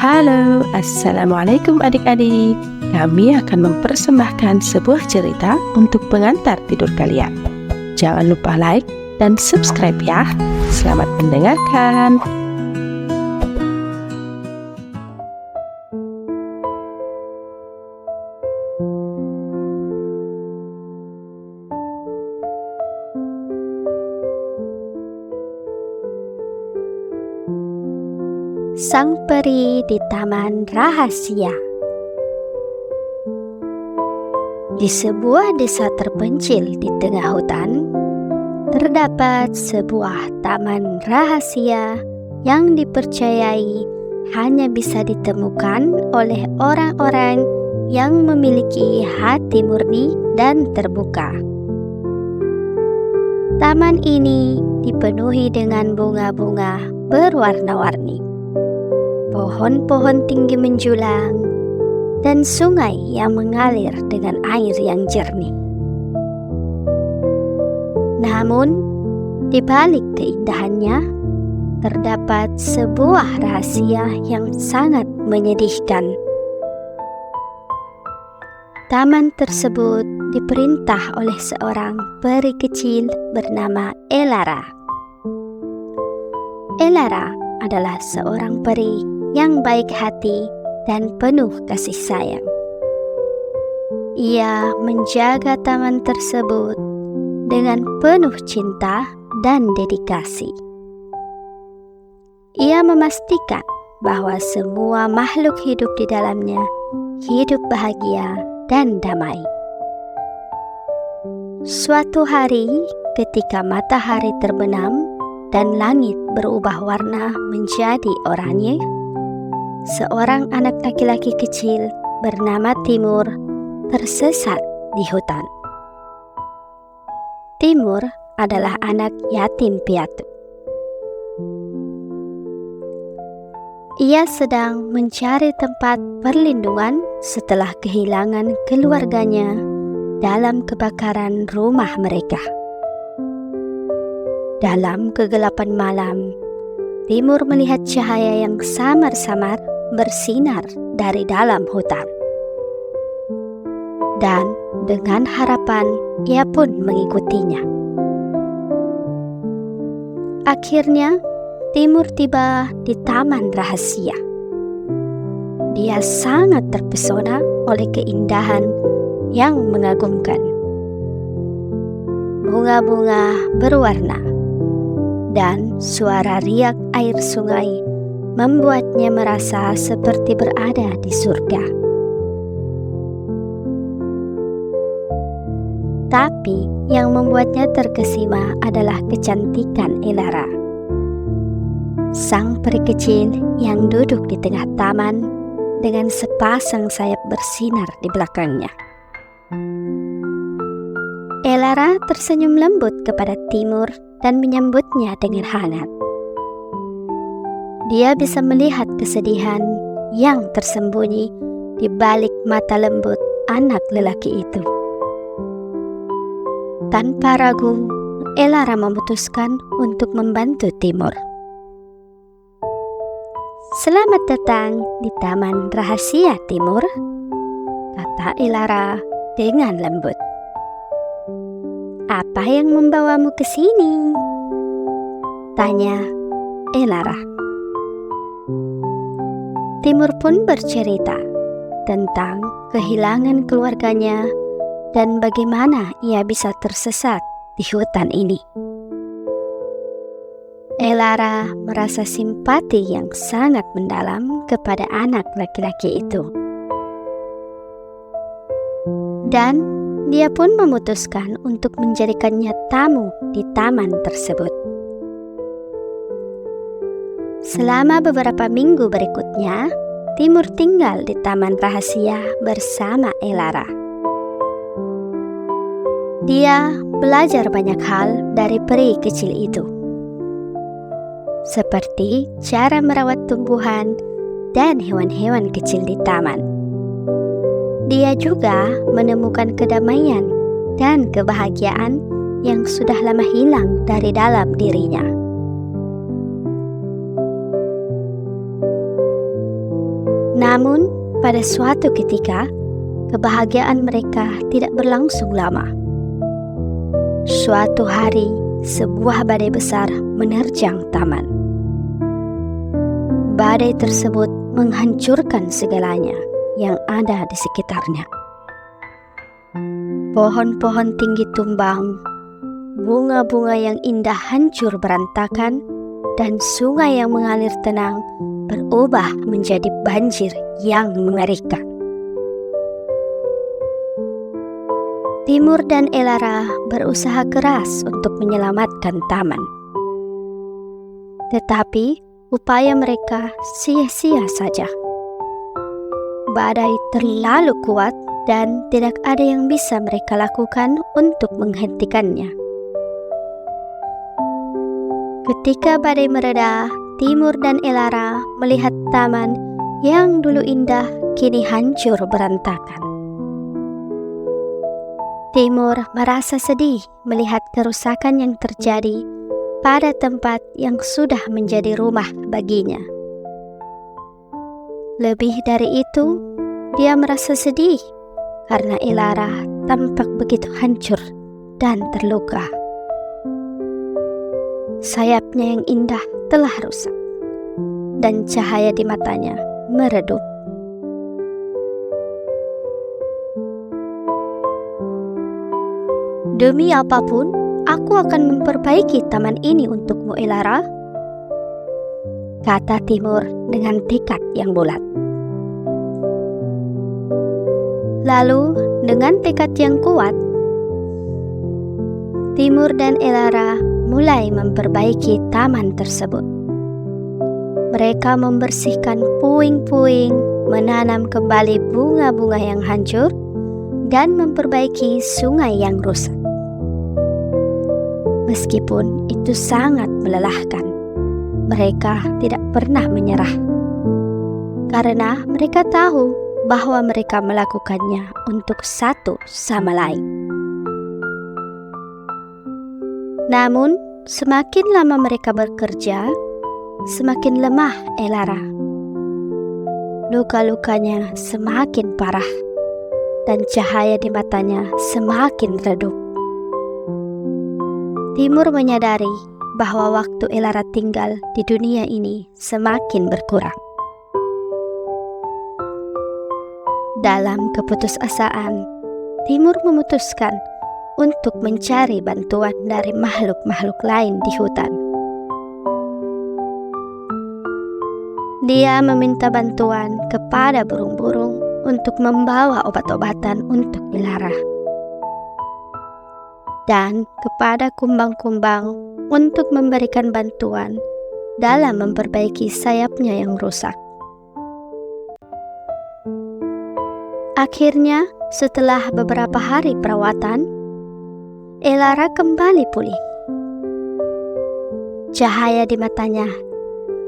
Halo, Assalamualaikum adik-adik. Kami akan mempersembahkan sebuah cerita untuk pengantar tidur kalian. Jangan lupa like dan subscribe ya. Selamat mendengarkan. Sang Peri di Taman Rahasia. Di sebuah desa terpencil di tengah hutan, terdapat sebuah taman rahasia yang dipercayai hanya bisa ditemukan oleh orang-orang yang memiliki hati murni dan terbuka. Taman ini dipenuhi dengan bunga-bunga berwarna-warni, pohon-pohon tinggi menjulang, dan sungai yang mengalir dengan air yang jernih. Namun, di balik keindahannya, terdapat sebuah rahasia yang sangat menyedihkan. Taman tersebut diperintah oleh seorang peri kecil bernama Elara. Elara adalah seorang peri yang baik hati dan penuh kasih sayang. Ia menjaga taman tersebut dengan penuh cinta dan dedikasi. Ia memastikan bahwa semua makhluk hidup di dalamnya hidup bahagia dan damai. Suatu hari, ketika matahari terbenam dan langit berubah warna menjadi oranye, seorang anak laki-laki kecil bernama Timur tersesat di hutan. Timur adalah anak yatim piatu. Ia sedang mencari tempat perlindungan setelah kehilangan keluarganya dalam kebakaran rumah mereka. Dalam kegelapan malam, Timur melihat cahaya yang samar-samar bersinar dari dalam hutan. Dan dengan harapan, ia pun mengikutinya. Akhirnya, Timur tiba di taman rahasia. Dia sangat terpesona oleh keindahan yang mengagumkan. Bunga-bunga berwarna dan suara riak air sungai membuatnya merasa seperti berada di surga. Tapi yang membuatnya terkesima adalah kecantikan Elara, sang peri kecil yang duduk di tengah taman dengan sepasang sayap bersinar di belakangnya. Elara tersenyum lembut kepada Timur dan menyambutnya dengan hangat. Dia bisa melihat kesedihan yang tersembunyi di balik mata lembut anak lelaki itu. Tanpa ragu, Elara memutuskan untuk membantu Timur. "Selamat datang di Taman Rahasia, Timur," kata Elara dengan lembut. "Apa yang membawamu ke sini?" tanya Elara. Timur pun bercerita tentang kehilangan keluarganya dan bagaimana ia bisa tersesat di hutan ini. Elara merasa simpati yang sangat mendalam kepada anak laki-laki itu. Dan dia pun memutuskan untuk menjadikannya tamu di taman tersebut. Selama beberapa minggu berikutnya, Timur tinggal di taman rahasia bersama Elara. Dia belajar banyak hal dari peri kecil itu, seperti cara merawat tumbuhan dan hewan-hewan kecil di taman. Dia juga menemukan kedamaian dan kebahagiaan yang sudah lama hilang dari dalam dirinya. Namun, pada suatu ketika, kebahagiaan mereka tidak berlangsung lama. Suatu hari, sebuah badai besar menerjang taman. Badai tersebut menghancurkan segalanya yang ada di sekitarnya. Pohon-pohon tinggi tumbang, bunga-bunga yang indah hancur berantakan, dan sungai yang mengalir tenang berubah menjadi banjir yang mengerikan. Timur dan Elara berusaha keras untuk menyelamatkan taman. Tetapi upaya mereka sia-sia saja. Badai terlalu kuat dan tidak ada yang bisa mereka lakukan untuk menghentikannya. Ketika badai mereda, Timur dan Elara melihat taman yang dulu indah kini hancur berantakan. Timur merasa sedih melihat kerusakan yang terjadi pada tempat yang sudah menjadi rumah baginya. Lebih dari itu, dia merasa sedih karena Elara tampak begitu hancur dan terluka. Sayapnya yang indah telah rusak, dan cahaya di matanya meredup. Demi apapun, aku akan memperbaiki taman ini untukmu, Elara, kata Timur dengan tekad yang bulat. Lalu, dengan tekad yang kuat, Timur dan Elara mulai memperbaiki taman tersebut. Mereka membersihkan puing-puing, menanam kembali bunga-bunga yang hancur, dan memperbaiki sungai yang rusak. Meskipun itu sangat melelahkan, mereka tidak pernah menyerah. Karena mereka tahu bahwa mereka melakukannya untuk satu sama lain. Namun, semakin lama mereka bekerja, semakin lemah Elara. Luka-lukanya semakin parah, dan cahaya di matanya semakin redup. Timur menyadari bahwa waktu Elara tinggal di dunia ini semakin berkurang. Dalam keputusasaan, Timur memutuskan untuk mencari bantuan dari makhluk-makhluk lain di hutan. Dia meminta bantuan kepada burung-burung untuk membawa obat-obatan untuk Elara, dan kepada kumbang-kumbang untuk memberikan bantuan dalam memperbaiki sayapnya yang rusak. Akhirnya, setelah beberapa hari perawatan, Elara kembali pulih. Cahaya di matanya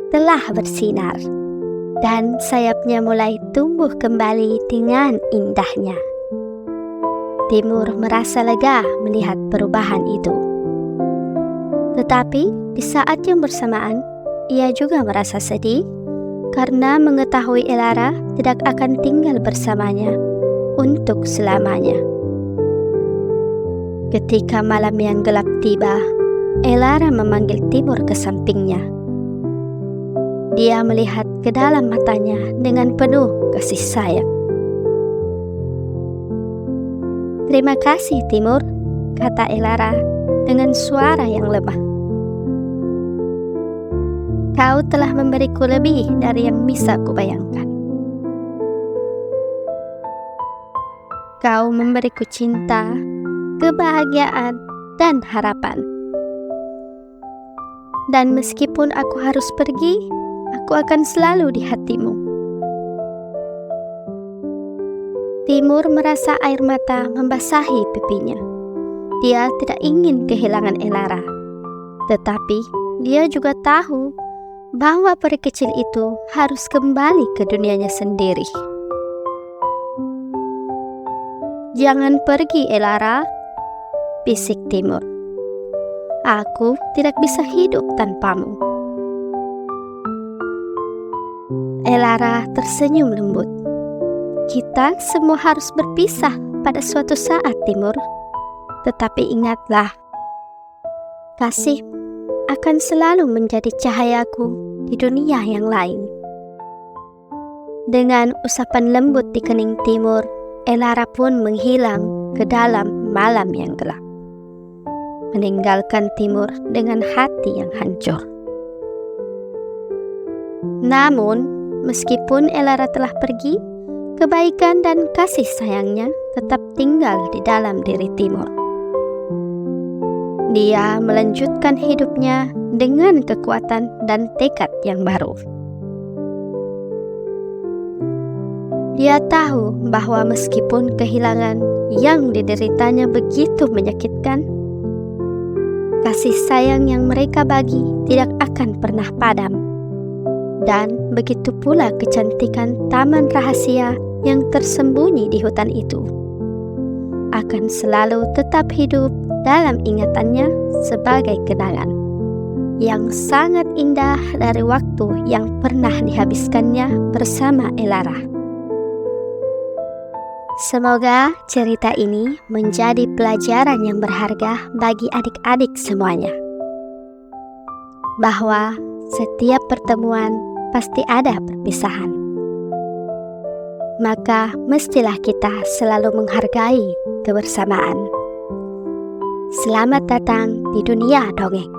telah bersinar, dan sayapnya mulai tumbuh kembali dengan indahnya. Timur merasa lega melihat perubahan itu. Tetapi di saat yang bersamaan, ia juga merasa sedih karena mengetahui Elara tidak akan tinggal bersamanya untuk selamanya. Ketika malam yang gelap tiba, Elara memanggil Timur ke sampingnya. Dia melihat ke dalam matanya dengan penuh kasih sayang. "Terima kasih, Timur," kata Elara dengan suara yang lemah. "Kau telah memberiku lebih dari yang bisa kubayangkan. Kau memberiku cinta, kebahagiaan, dan harapan. Dan meskipun aku harus pergi, aku akan selalu di hatimu." Timur merasa air mata membasahi pipinya. Dia tidak ingin kehilangan Elara. Tetapi dia juga tahu bahwa peri kecil itu harus kembali ke dunianya sendiri. "Jangan pergi, Elara," bisik Timur. "Aku tidak bisa hidup tanpamu." Elara tersenyum lembut. Kita semua harus berpisah pada suatu saat, Timur. Tetapi ingatlah, kasih akan selalu menjadi cahayaku di dunia yang lain. Dengan usapan lembut di kening Timur, Elara pun menghilang ke dalam malam yang gelap, meninggalkan Timur dengan hati yang hancur. Namun, meskipun Elara telah pergi, kebaikan dan kasih sayangnya tetap tinggal di dalam diri Timur. Dia melanjutkan hidupnya dengan kekuatan dan tekad yang baru. Dia tahu bahwa meskipun kehilangan yang dideritanya begitu menyakitkan, kasih sayang yang mereka bagi tidak akan pernah padam. Dan begitu pula kecantikan taman rahasia yang tersembunyi di hutan itu akan selalu tetap hidup dalam ingatannya sebagai kenangan yang sangat indah dari waktu yang pernah dihabiskannya bersama Elara. Semoga cerita ini menjadi pelajaran yang berharga bagi adik-adik semuanya, bahwa setiap pertemuan pasti ada perpisahan. Maka mestilah kita selalu menghargai kebersamaan. Selamat datang di dunia dongeng.